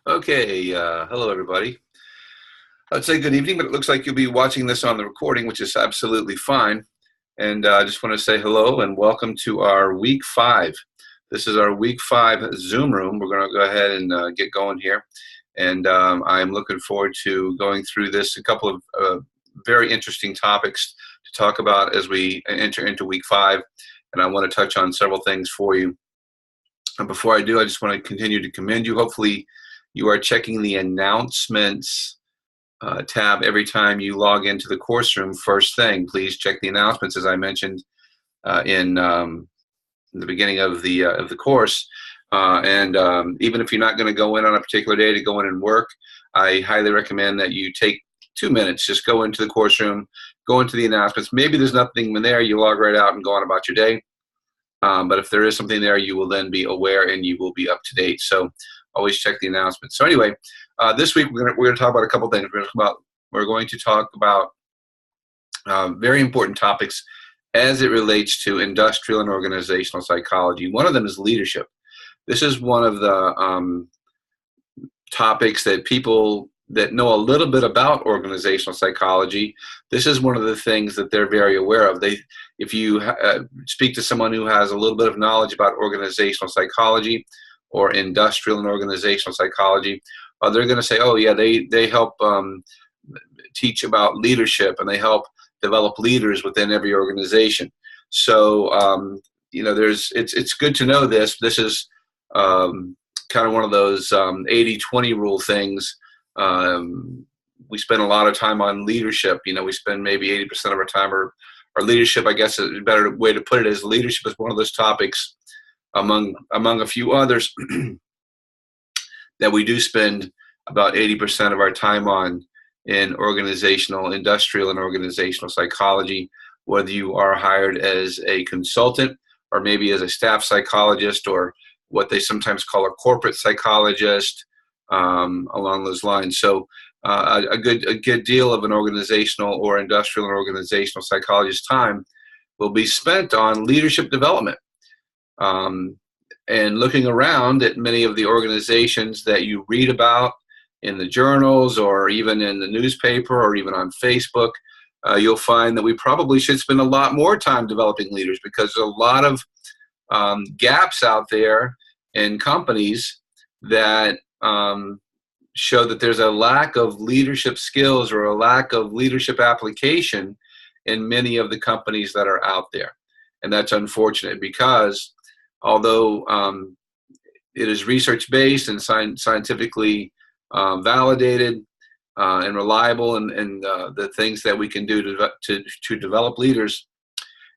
Okay, hello everybody. I'd say good evening, but it looks like you'll be watching this on the recording, which is absolutely fine. And I just want to say hello and welcome to our week 5. This is our week 5 Zoom room. We're going to go ahead and get going here. And I'm looking forward to going through this, a couple of very interesting topics to talk about as we enter into week 5. And I want to touch on several things for you. And before I do, I just want to continue to commend you. Hopefully, you are checking the announcements tab every time you log into the course room. First thing, please check the announcements, as I mentioned in the beginning of the course. And even if you're not going to go in on a particular day to go in and work, I highly recommend that you take 2 minutes. Just go into the course room, go into the announcements. Maybe there's nothing in there. You log right out and go on about your day. But if there is something there, you will then be aware and you will be up to date. So always check the announcements. So anyway, this week we're going to talk about a couple things. We're going to talk about very important topics as it relates to industrial and organizational psychology. One of them is leadership. This is one of the topics that people that know a little bit about organizational psychology, this is one of the things that they're very aware of. If you speak to someone who has a little bit of knowledge about organizational psychology or industrial and organizational psychology, they're going to say, oh yeah, they help teach about leadership, and they help develop leaders within every organization. So it's good to know this. This is kind of one of those 80-20 rule things. We spend a lot of time on leadership. We spend maybe 80% of our time, or leadership, I guess a better way to put it is leadership is one of those topics among a few others that we do spend about 80% of our time on in industrial and organizational psychology, whether you are hired as a consultant or maybe as a staff psychologist, or what they sometimes call a corporate psychologist, along those lines. So a good deal of an organizational or industrial and organizational psychologist time will be spent on leadership development, and looking around at many of the organizations that you read about in the journals or even in the newspaper or even on Facebook. You'll find that we probably should spend a lot more time developing leaders, because there's a lot of gaps out there in companies that show that there's a lack of leadership skills or a lack of leadership application in many of the companies that are out there. And that's unfortunate, because although it is research-based and scientifically validated and reliable, and the things that we can do to develop leaders,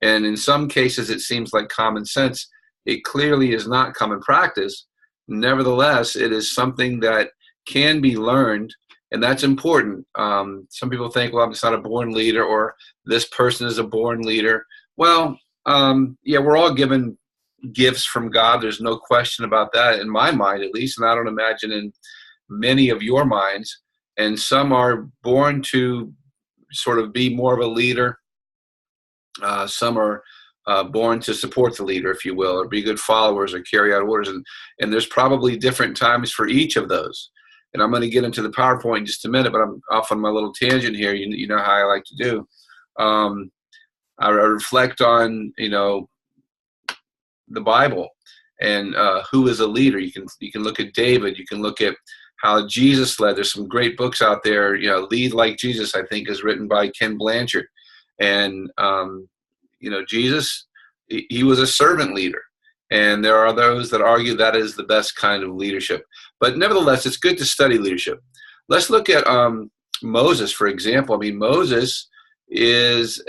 and in some cases it seems like common sense, it clearly is not common practice. Nevertheless, it is something that can be learned, and that's important. Some people think, well, I'm just not a born leader, or this person is a born leader. Well, yeah, we're all given gifts from God. There's no question about that, in my mind at least, and I don't imagine in many of your minds. And some are born to sort of be more of a leader. Some are born to support the leader, if you will, or be good followers or carry out orders. And there's probably different times for each of those. And I'm going to get into the PowerPoint in just a minute, but I'm off on my little tangent here. You know how I like to do. I reflect on, the Bible and who is a leader. You can look at David. You can look at how Jesus led. There's some great books out there. Lead Like Jesus, I think, is written by Ken Blanchard. And Jesus, he was a servant leader. And there are those that argue that is the best kind of leadership. But nevertheless, it's good to study leadership. Let's look at Moses, for example. I mean, Moses is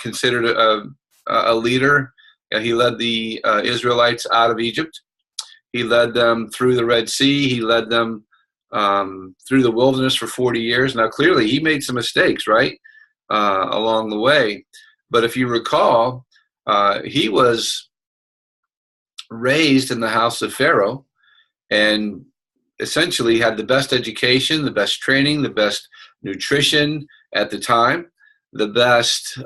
considered a leader. He led the Israelites out of Egypt. He led them through the Red Sea. He led them through the wilderness for 40 years. Now, clearly, he made some mistakes, right, along the way. But if you recall, he was raised in the house of Pharaoh, and essentially had the best education, the best training, the best nutrition at the time, the best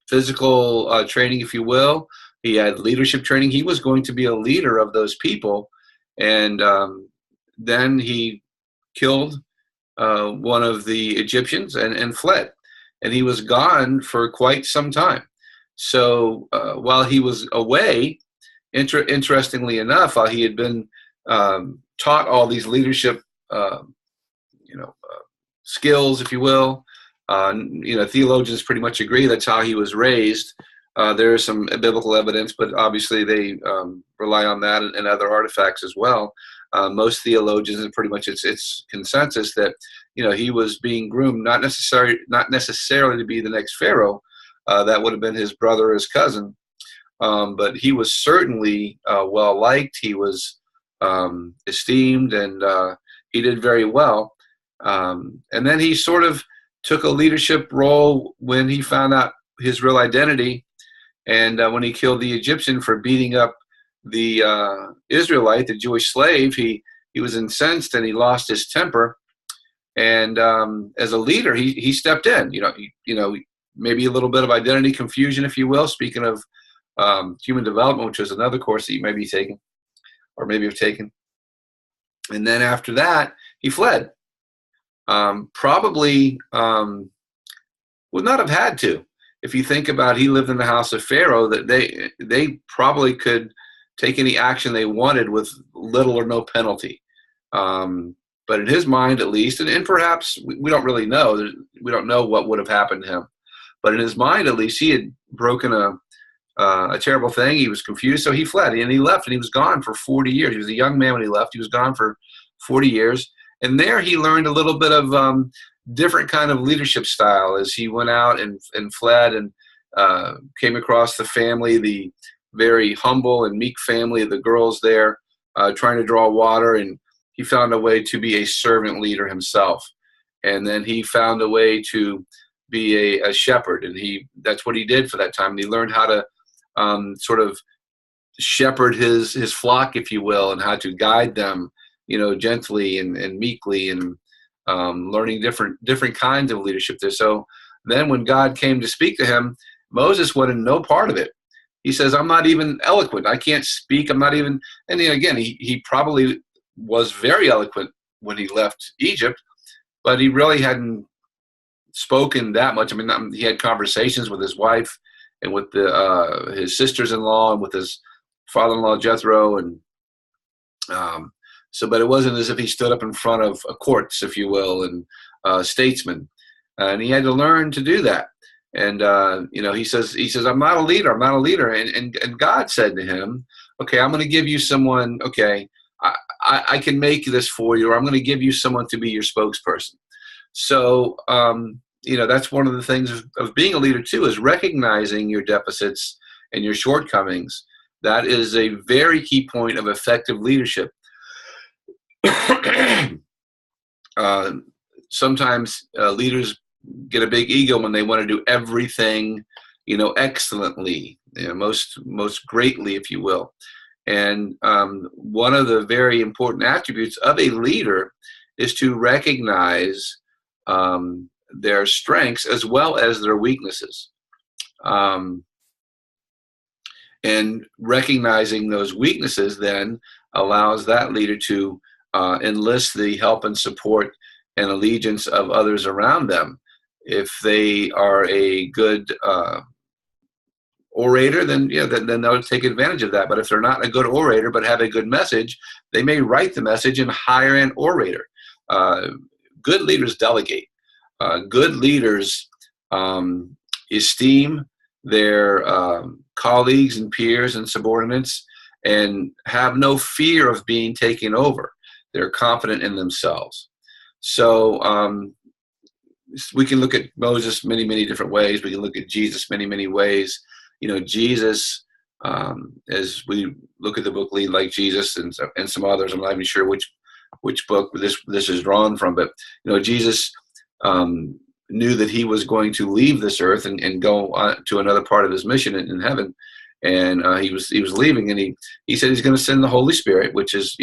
physical training, if you will. He had leadership training. He was going to be a leader of those people. And then he killed one of the Egyptians and fled. And he was gone for quite some time. So while he was away, interestingly enough, while he had been taught all these leadership, skills, if you will, theologians pretty much agree that's how he was raised. There is some biblical evidence, but obviously they rely on that and other artifacts as well. Most theologians, and pretty much it's consensus that he was being groomed, not necessarily to be the next Pharaoh. That would have been his brother or his cousin, but he was certainly well liked. He was esteemed, and he did very well. And then he sort of took a leadership role when he found out his real identity, and when he killed the Egyptian for beating up the Israelite, the Jewish slave. He was incensed and he lost his temper. And as a leader, he stepped in. Maybe a little bit of identity confusion, if you will. Speaking of human development, which is another course that you may be taking, or maybe have taken. And then after that, he fled. Probably would not have had to. If you think about, he lived in the house of Pharaoh, that they probably could take any action they wanted with little or no penalty. But in his mind, at least, and perhaps we don't really know. We don't know what would have happened to him. But in his mind, at least, he had broken a terrible thing. He was confused, so he fled, and he left, and he was gone for 40 years. He was a young man when he left. He was gone for 40 years. And there he learned a little bit of different kind of leadership style as he went out and fled, and came across the family, the very humble and meek family of the girls there, trying to draw water. And he found a way to be a servant leader himself. And then he found a way to be a shepherd. And that's what he did for that time. And he learned how to sort of shepherd his flock, if you will, and how to guide them, gently and meekly, and learning different kinds of leadership there. So then when God came to speak to him, Moses wanted no part of it. He says, I'm not even eloquent. I can't speak. I'm not even, and again, he probably was very eloquent when he left Egypt, but he really hadn't spoken that much. I mean, he had conversations with his wife and with his sisters-in-law and with his father-in-law Jethro, and but it wasn't as if he stood up in front of courts, if you will, and statesmen, and he had to learn to do that. And he says, I'm not a leader. I'm not a leader. And God said to him, okay, I'm going to give you someone. Okay, I can make this for you, or I'm going to give you someone to be your spokesperson. So that's one of the things of being a leader too, is recognizing your deficits and your shortcomings. That is a very key point of effective leadership. Sometimes leaders get a big ego when they want to do everything, excellently, most greatly, if you will. And one of the very important attributes of a leader is to recognize their strengths as well as their weaknesses. And recognizing those weaknesses then allows that leader to enlist the help and support and allegiance of others around them. If they are a good orator, then they'll take advantage of that. But if they're not a good orator but have a good message, they may write the message and hire an orator. Good leaders delegate. Good leaders esteem their colleagues and peers and subordinates, and have no fear of being taken over. They're confident in themselves. So we can look at Moses many, many different ways. We can look at Jesus many, many ways. Jesus, as we look at the book Lead Like Jesus and some others, I'm not even sure which book this is drawn from, but Jesus knew that he was going to leave this earth and go on to another part of his mission in heaven, and he was leaving, and he said he's going to send the Holy Spirit, which is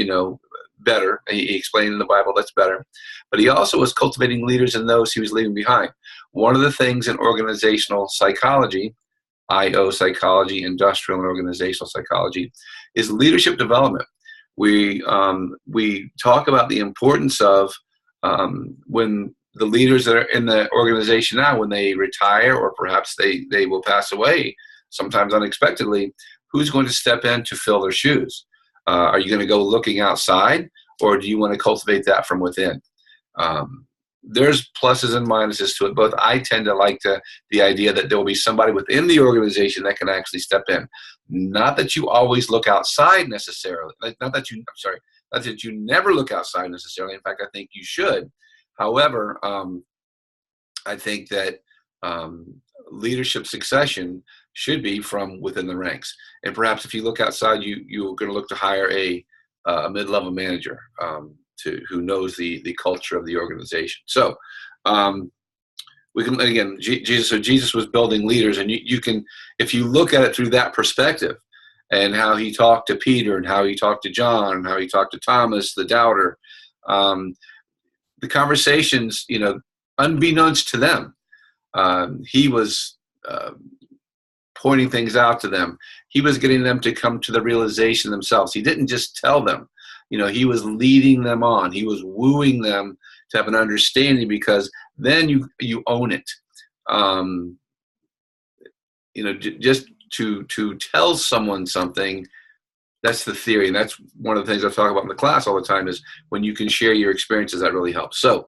better. He explained in the Bible that's better, but he also was cultivating leaders in those he was leaving behind. One of the things in organizational psychology, IO psychology, industrial and organizational psychology, is leadership development. We talk about the importance of when the leaders that are in the organization now, when they retire or perhaps they will pass away, sometimes unexpectedly, who's going to step in to fill their shoes? Are you going to go looking outside, or do you want to cultivate that from within? There's pluses and minuses to it both. I tend to like the idea that there will be somebody within the organization that can actually step in. Not that you always look outside necessarily. Not that you never look outside necessarily. In fact, I think you should. However, I think that leadership succession should be from within the ranks. And perhaps if you look outside, you're going to look to hire a mid-level manager who knows the culture of the organization. So we can, again, Jesus was building leaders, and you can, if you look at it through that perspective, and how he talked to Peter, and how he talked to John, and how he talked to Thomas, the doubter, the conversations, unbeknownst to them, he was pointing things out to them. He was getting them to come to the realization themselves. He didn't just tell them. He was leading them on. He was wooing them to have an understanding, because then you own it. Just to tell someone something, that's the theory. And that's one of the things I talk about in the class all the time, is when you can share your experiences, that really helps. So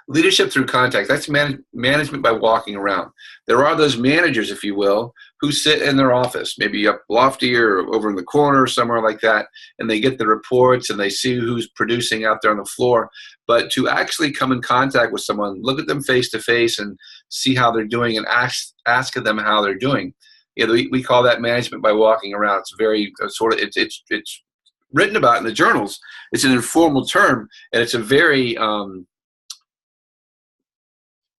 leadership through contact, that's management by walking around. There are those managers, if you will, who sit in their office, maybe up lofty or over in the corner or somewhere like that, and they get the reports and they see who's producing out there on the floor. But to actually come in contact with someone, look at them face to face and see how they're doing, and ask them how they're doing. We call that management by walking around. It's very it's written about in the journals. It's an informal term, and it's a very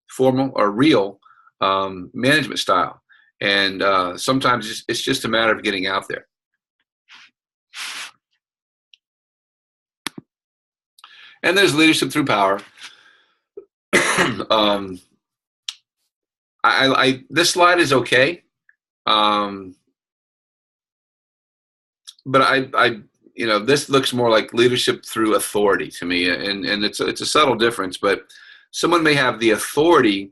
formal or real management style. And sometimes it's just a matter of getting out there. And there's leadership through power. This slide is okay, but this looks more like leadership through authority to me, and it's a subtle difference. But someone may have the authority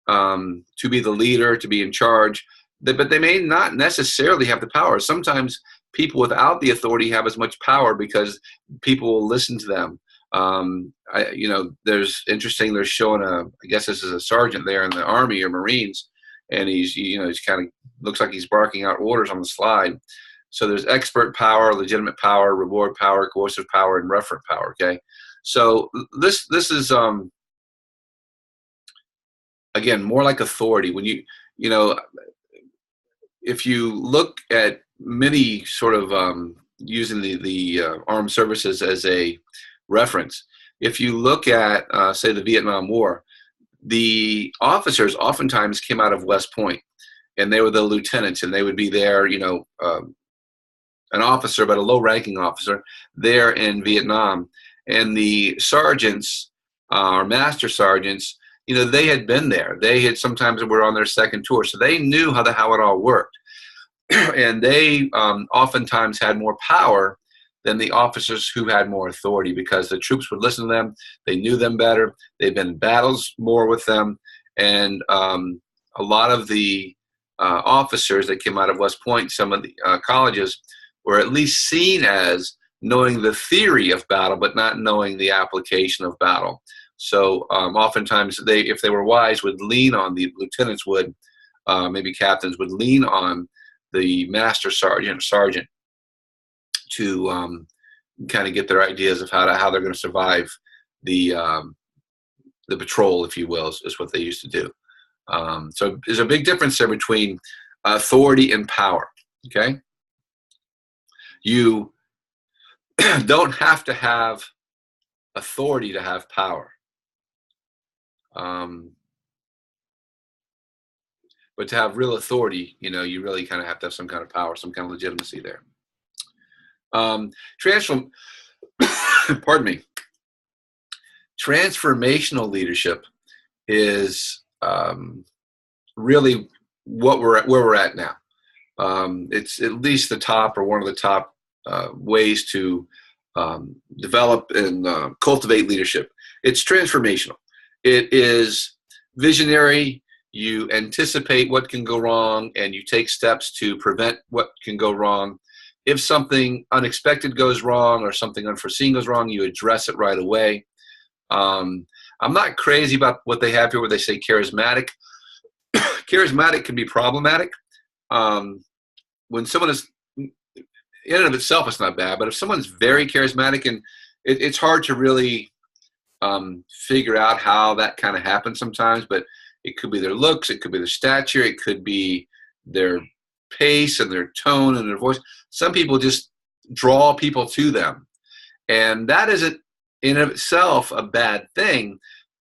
to be the leader, to be in charge, but they may not necessarily have the power. Sometimes people without the authority have as much power because people will listen to them. There's showing I guess this is a sergeant there in the Army or Marines, and he's kind of looks like he's barking out orders on the slide. So there's expert power, legitimate power, reward power, coercive power, and referent power. Okay, so this is again more like authority. When if you look at many sort of using the armed services as a reference, if you look at say the Vietnam War, the officers oftentimes came out of West Point, and they were the lieutenants, and they would be there, an officer, but a low-ranking officer there in Vietnam. And the sergeants, or master sergeants, they had been there. They had sometimes were on their second tour, so they knew how it all worked. And they oftentimes had more power than the officers who had more authority, because the troops would listen to them. They knew them better. They'd been in battles more with them. And a lot of the officers that came out of West Point, some of the colleges, were at least seen as knowing the theory of battle, but not knowing the application of battle. So oftentimes if they were wise, would lean on the lieutenants maybe captains would lean on the master sergeant to kind of get their ideas of how they're going to survive the patrol, if you will, is what they used to do. So there's a big difference there between authority and power. Okay, you don't have to have authority to have power. But to have real authority, you really kind of have to have some kind of power, some kind of legitimacy there. Pardon me. Transformational leadership is really where we're at now. It's at least the top or one of the top ways to develop and cultivate leadership. It's transformational. It is visionary. You anticipate what can go wrong, and you take steps to prevent what can go wrong. If something unexpected goes wrong or something unforeseen goes wrong, you address it right away. I'm not crazy about what they have here where they say charismatic. Charismatic can be problematic. When someone is, in and of itself, it's not bad, but if someone's very charismatic, and it's hard to really figure out how that kind of happens sometimes, but it could be their looks, it could be their stature, it could be their pace and their tone and their voice. Some people just draw people to them, and that isn't in and of itself a bad thing,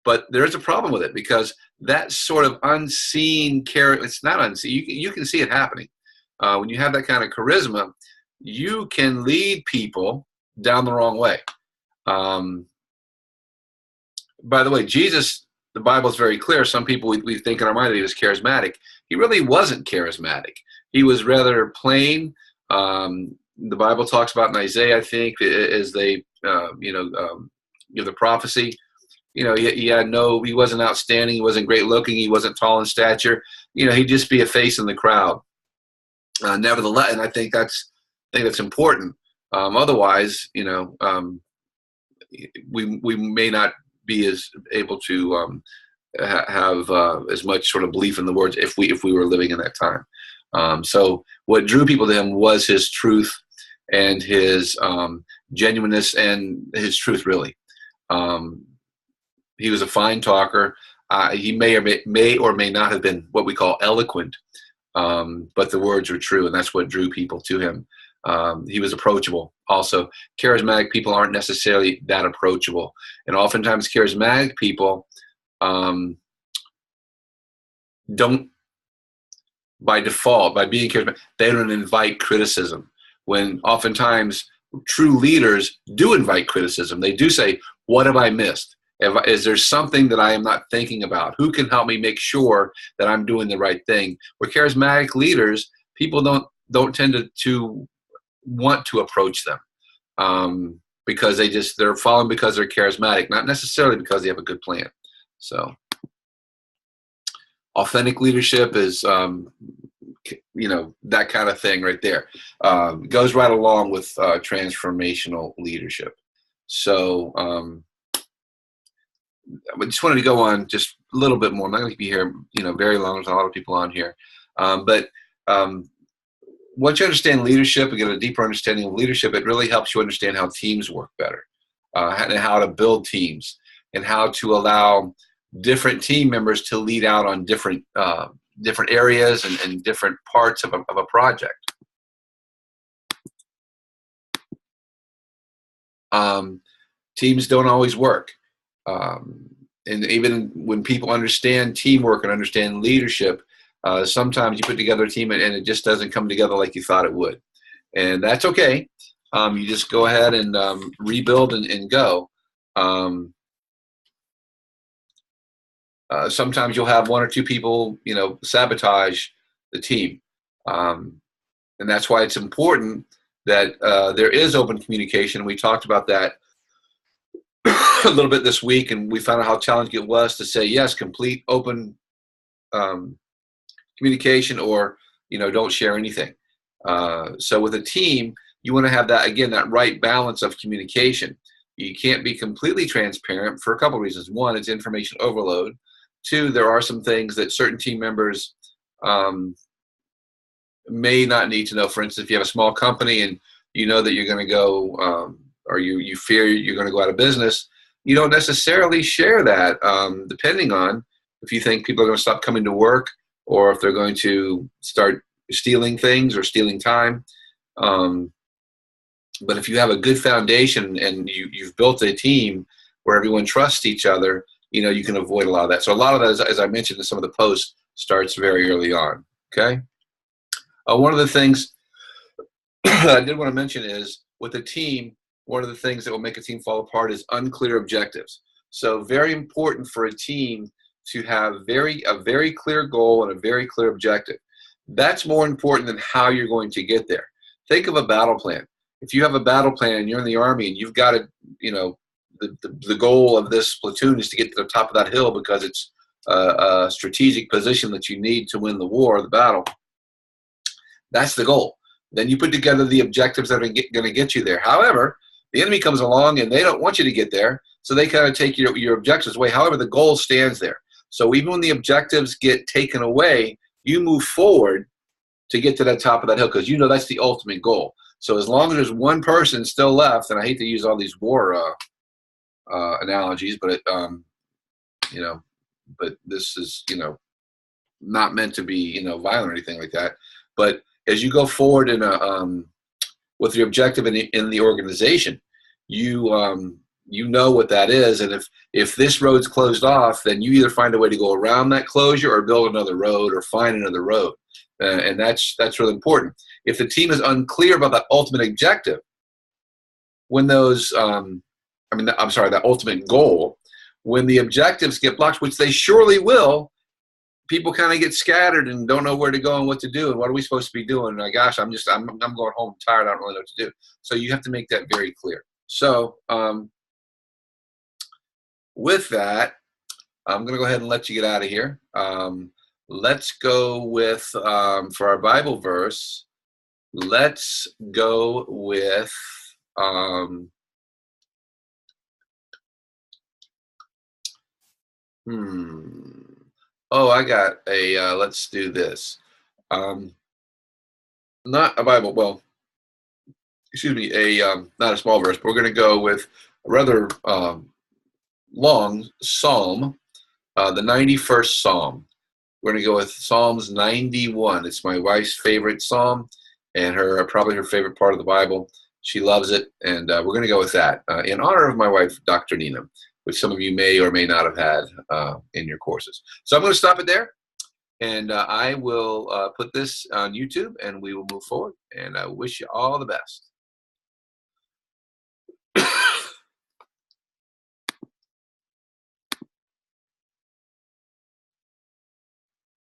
but there's a problem with it because that sort of unseen character, it's not unseen, you can see it happening. When you have that kind of charisma, you can lead people down the wrong way. By the way, Jesus, the Bible is very clear. Some people, we think in our mind that he was charismatic. He really wasn't charismatic. He was rather plain. The Bible talks about in Isaiah, I think, as they, give the prophecy. He wasn't outstanding. He wasn't great looking. He wasn't tall in stature. He'd just be a face in the crowd. Nevertheless, and I think that's important. Otherwise, we may not be as able to have as much sort of belief in the words if we were living in that time. So what drew people to him was his truth and his genuineness and his truth, really. He was a fine talker. He may or may not have been what we call eloquent, but the words were true, and that's what drew people to him. He was approachable. Also, charismatic people aren't necessarily that approachable, and oftentimes charismatic people don't, by default, by being charismatic, they don't invite criticism. When oftentimes true leaders do invite criticism. They do say, "What have I missed? Is there something that I am not thinking about? Who can help me make sure that I'm doing the right thing?" Where charismatic leaders, people don't tend to want to approach them because they're following because they're charismatic, not necessarily because they have a good plan. So authentic leadership is that kind of thing right there. Goes right along with transformational leadership. So I just wanted to go on just a little bit more. I'm not going to be here, very long. There's a lot of people on here, but once you understand leadership and get a deeper understanding of leadership, it really helps you understand how teams work better, and how to build teams, and how to allow different team members to lead out on different areas and different parts of a project. Teams don't always work. And even when people understand teamwork and understand leadership, sometimes you put together a team and it just doesn't come together like you thought it would. And that's okay. You just go ahead and rebuild and go. Sometimes you'll have one or two people, sabotage the team. And that's why it's important that there is open communication. We talked about that a little bit this week, and we found out how challenging it was to say, yes, complete open communication, or, don't share anything. So with a team, you want to have that right balance of communication. You can't be completely transparent for a couple of reasons. One, it's information overload. Two, there are some things that certain team members may not need to know. For instance, if you have a small company and you know that you're going to go, or you fear you're going to go out of business, you don't necessarily share that, depending on if you think people are going to stop coming to work, or if they're going to start stealing things or stealing time. But if you have a good foundation and you've built a team where everyone trusts each other, you can avoid a lot of that. So a lot of that, as I mentioned in some of the posts, starts very early on. Okay. One of the things I did want to mention is with a team, one of the things that will make a team fall apart is unclear objectives. So very important for a team to have a very clear goal and a very clear objective. That's more important than how you're going to get there. Think of a battle plan. If you have a battle plan and you're in the Army and you've got to, the goal of this platoon is to get to the top of that hill because it's a strategic position that you need to win the war or the battle. That's the goal. Then you put together the objectives that are going to get you there. However, the enemy comes along and they don't want you to get there, so they kind of take your objectives away. However, the goal stands there. So even when the objectives get taken away, you move forward to get to the top of that hill because you know that's the ultimate goal. So as long as there's one person still left, and I hate to use all these war analogies, but but this is not meant to be violent or anything like that. But as you go forward in with the objective in the organization, you know what that is, and if this road's closed off, then you either find a way to go around that closure or build another road or find another road, and that's really important. If the team is unclear about that ultimate objective, when those that ultimate goal, when the objectives get blocked, which they surely will, people kind of get scattered and don't know where to go and what to do and what are we supposed to be doing. And gosh, I'm going home tired. I don't really know what to do. So you have to make that very clear. So with that, I'm going to go ahead and let you get out of here. Let's go with, for our Bible verse, let's go with, oh, I got a, let's do this. Not a Bible, well, excuse me, not a small verse, but we're going to go with a rather long psalm, the 91st Psalm. We're going to go with Psalms 91. It's my wife's favorite psalm and probably her favorite part of the Bible. She loves it, and we're going to go with that in honor of my wife, Dr. Nina, which some of you may or may not have had in your courses. So I'm going to stop it there, and I will put this on YouTube, and we will move forward, and I wish you all the best.